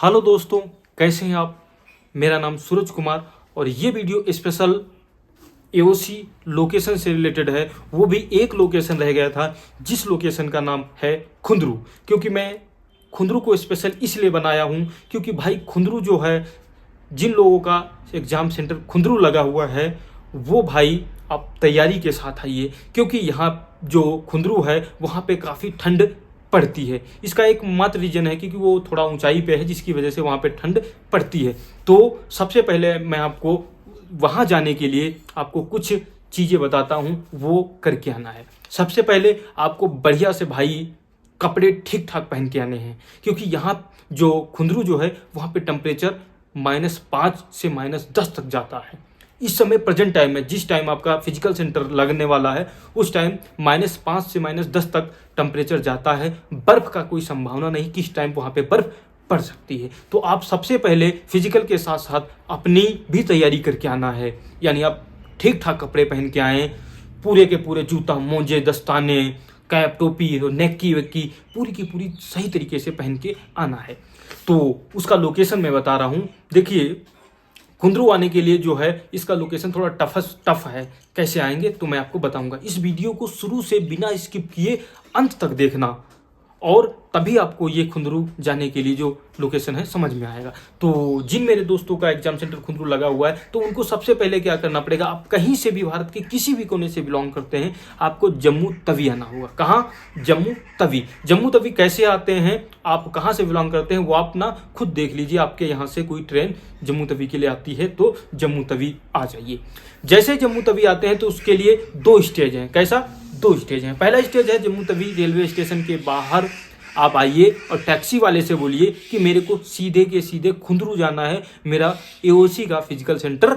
Hello दोस्तों, कैसे हैं आप। मेरा नाम सूरज कुमार और ये वीडियो स्पेशल एओसी लोकेशन से रिलेटेड है। वो भी एक लोकेशन रह गया था जिस लोकेशन का नाम है खुंदरू। क्योंकि मैं खुंदरू को स्पेशल इसलिए बनाया हूँ क्योंकि भाई खुंदरू जो है, जिन लोगों का एग्ज़ाम सेंटर खुंदरू लगा हुआ है वो भाई आप तैयारी के साथ आइए। क्योंकि यहाँ जो खुंदरू है वहाँ पे काफ़ी ठंड पड़ती है। इसका एक मात्र रीज़न है क्योंकि वो थोड़ा ऊंचाई पे है जिसकी वजह से वहाँ पे ठंड पड़ती है। तो सबसे पहले मैं आपको वहाँ जाने के लिए आपको कुछ चीज़ें बताता हूँ, वो करके आना है। सबसे पहले आपको बढ़िया से भाई कपड़े ठीक ठाक पहन के आने हैं क्योंकि यहाँ जो खुंदरू जो है वहाँ पे टेम्परेचर -5 से -10 तक जाता है। इस समय प्रेजेंट टाइम में जिस टाइम आपका फिजिकल सेंटर लगने वाला है उस टाइम -5 से -10 तक टेम्परेचर जाता है। बर्फ़ का कोई संभावना नहीं कि इस टाइम वहाँ पे बर्फ़ पड़ सकती है। तो आप सबसे पहले फिजिकल के साथ साथ अपनी भी तैयारी करके आना है। यानी आप ठीक ठाक कपड़े पहन के आएँ, पूरे के पूरे जूता मोजे दस्ताने कैप टोपी नेक्की वेक्की पूरी की पूरी सही तरीके से पहन के आना है। तो उसका लोकेशन मैं बता रहा हूँ। देखिए, खुंदरू आने के लिए जो है इसका लोकेशन थोड़ा टफ है। कैसे आएंगे तो मैं आपको बताऊंगा। इस वीडियो को शुरू से बिना स्किप किए अंत तक देखना और तभी आपको ये खुंदरू जाने के लिए जो लोकेशन है समझ में आएगा। तो जिन मेरे दोस्तों का एग्जाम सेंटर खुंदरू लगा हुआ है तो उनको सबसे पहले क्या करना पड़ेगा, आप कहीं से भी भारत के किसी भी कोने से बिलोंग करते हैं, आपको जम्मू तवी आना होगा। कहाँ? जम्मू तवी। जम्मू तवी कैसे आते हैं, आप कहाँ से बिलोंग करते हैं वो आप ना खुद देख लीजिए। आपके यहाँ से कोई ट्रेन जम्मू तवी के लिए आती है तो जम्मू तवी आ जाइए। जैसे जम्मू तवी आते हैं तो उसके लिए 2 स्टेज हैं। कैसा? 2 स्टेज हैं। पहला स्टेज है जम्मू तवी रेलवे स्टेशन के बाहर आप आइए और टैक्सी वाले से बोलिए कि मेरे को सीधे के सीधे खुंदरू जाना है, मेरा एओसी का फिजिकल सेंटर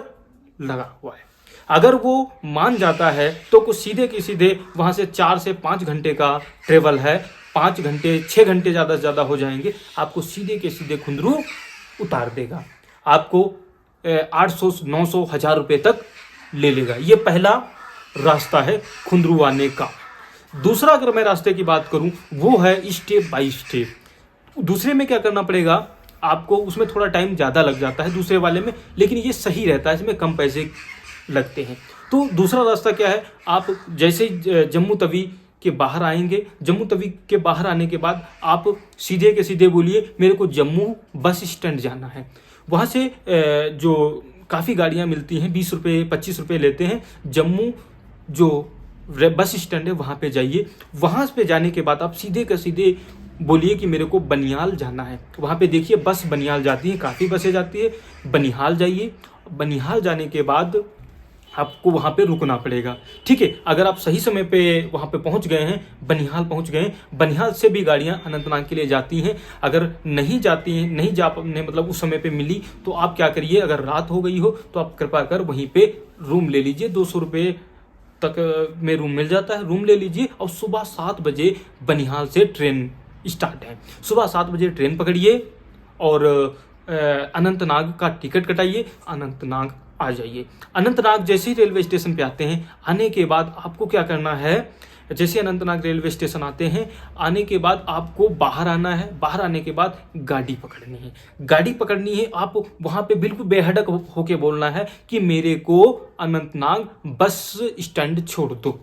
लगा हुआ है। अगर वो मान जाता है तो कुछ सीधे के सीधे वहाँ से 4 से 5 घंटे का ट्रेवल है। 5 घंटे 6 घंटे ज़्यादा से ज़्यादा हो जाएंगे। आपको सीधे के सीधे खुंदरू उतार देगा। आपको 800 900 1000 रुपये तक ले लेगा। ये पहला रास्ता है खुंदरू आने का। दूसरा अगर मैं रास्ते की बात करूं वो है स्टेप बाय स्टेप। दूसरे में क्या करना पड़ेगा आपको, उसमें थोड़ा टाइम ज़्यादा लग जाता है दूसरे वाले में, लेकिन ये सही रहता है, इसमें कम पैसे लगते हैं। तो दूसरा रास्ता क्या है, आप जैसे जम्मू तवी के बाहर आएंगे, जम्मू तवी के बाहर आने के बाद आप सीधे के सीधे बोलिए मेरे को जम्मू बस स्टैंड जाना है। वहाँ से जो काफ़ी गाड़ियाँ मिलती हैं, 20 रुपये 25 रुपये लेते हैं। जम्मू जो बस स्टैंड है वहाँ पे जाइए। वहाँ पे जाने के बाद आप सीधे का सीधे बोलिए कि मेरे को बनिहाल जाना है। वहाँ पे देखिए बस बनिहाल जाती है, काफ़ी बसें जाती है। बनिहाल जाइए। बनिहाल जाने के बाद आपको वहाँ पे रुकना पड़ेगा। ठीक है, अगर आप सही समय पे वहाँ पे पहुँच गए हैं, बनिहाल पहुँच गए हैं, बनिहाल से भी गाड़ियाँ अनंतनाग के लिए जाती हैं। अगर नहीं जाती हैं, नहीं जा मतलब उस समय पे मिली तो आप क्या करिए, अगर रात हो गई हो तो आप कृपा कर वहीं पे रूम ले लीजिए। 200 रुपये तक में रूम मिल जाता है। रूम ले लीजिए और सुबह 7 बजे बनिहाल से ट्रेन स्टार्ट है। सुबह 7 बजे ट्रेन पकड़िए और अनंतनाग का टिकट कटाइए, अनंतनाग आ जाइए। अनंतनाग जैसे ही रेलवे स्टेशन पे आते हैं, आने के बाद आपको क्या करना है, जैसे अनंतनाग रेलवे स्टेशन आते हैं, आने के बाद आपको बाहर आना है। बाहर आने के बाद गाड़ी पकड़नी है। गाड़ी पकड़नी है, आप वहाँ पे बिल्कुल बेहड़क होके बोलना है कि मेरे को अनंतनाग बस स्टैंड छोड़ दो,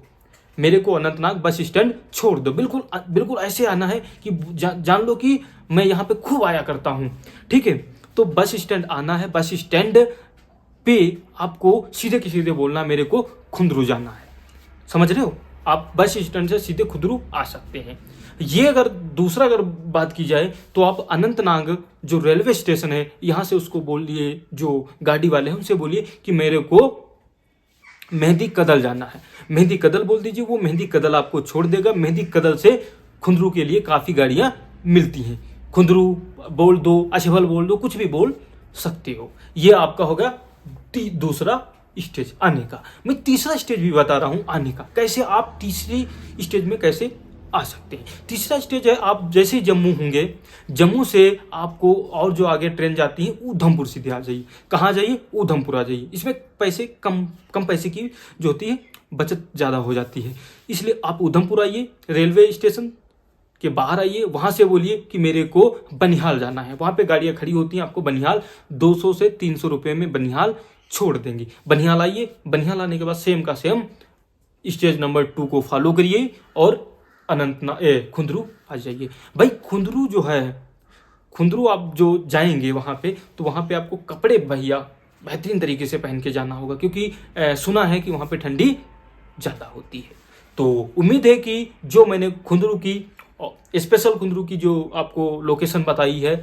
मेरे को अनंतनाग बस स्टैंड छोड़ दो। बिल्कुल बिल्कुल ऐसे आना है कि जान लो कि मैं यहाँ पे खूब आया करता हूँ। ठीक है, तो बस स्टैंड आना है। बस स्टैंड पे आपको सीधे के सीधे बोलना मेरे को खुंदरू जाना है। समझ रहे हो? आप बस स्टैंड से सीधे खुंदरू आ सकते हैं। ये अगर दूसरा अगर बात की जाए तो आप अनंतनाग जो रेलवे स्टेशन है यहाँ से उसको बोलिए, जो गाड़ी वाले हैं उनसे बोलिए कि मेरे को मेहंदी कदल जाना है। मेहंदी कदल बोल दीजिए, वो मेहंदी कदल आपको छोड़ देगा। मेहंदी कदल से खुंदरू के लिए काफ़ी गाड़ियाँ मिलती हैं। खुंदरू बोल दो, अछबल बोल दो, कुछ भी बोल सकते हो। ये आपका होगा दूसरा स्टेज आने का। मैं तीसरा स्टेज भी बता रहा हूँ आने का, कैसे आप तीसरी स्टेज में कैसे आ सकते हैं। तीसरा स्टेज है, आप जैसे जम्मू होंगे, जम्मू से आपको और जो आगे ट्रेन जाती है ऊधमपुर सीधे आ जाइए। कहाँ जाइए? ऊधमपुर आ जाइए। इसमें पैसे कम पैसे की जो होती है बचत ज़्यादा हो जाती है, इसलिए आप ऊधमपुर आइए। रेलवे स्टेशन कि बाहर आइए, वहाँ से बोलिए कि मेरे को बनिहाल जाना है। वहाँ पे गाड़ियाँ खड़ी होती हैं, आपको बनिहाल 200 से 300 रुपये में बनिहाल छोड़ देंगी। बनिहाल आइए, बनिहाल आने के बाद सेम का सेम स्टेज नंबर 2 को फॉलो करिए और खुंदरू आ जाइए। भाई खुंदरू जो है, खुंदरू आप जो जाएंगे वहाँ पे, तो वहाँ पे आपको कपड़े भैया बेहतरीन तरीके से पहन के जाना होगा, क्योंकि सुना है कि वहाँ पे ठंडी ज़्यादा होती है। तो उम्मीद है कि जो मैंने खुंदरू की स्पेशल खुंदरू की जो आपको लोकेशन बताई है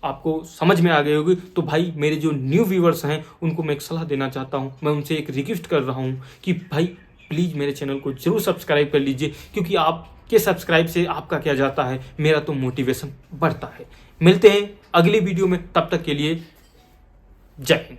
आपको समझ में आ गई होगी। तो भाई मेरे जो न्यू व्यूवर्स हैं उनको मैं एक सलाह देना चाहता हूँ, मैं उनसे एक रिक्वेस्ट कर रहा हूँ कि भाई प्लीज़ मेरे चैनल को जरूर सब्सक्राइब कर लीजिए, क्योंकि आपके सब्सक्राइब से आपका क्या जाता है, मेरा तो मोटिवेशन बढ़ता है। मिलते हैं अगली वीडियो में, तब तक के लिए जय हिंद।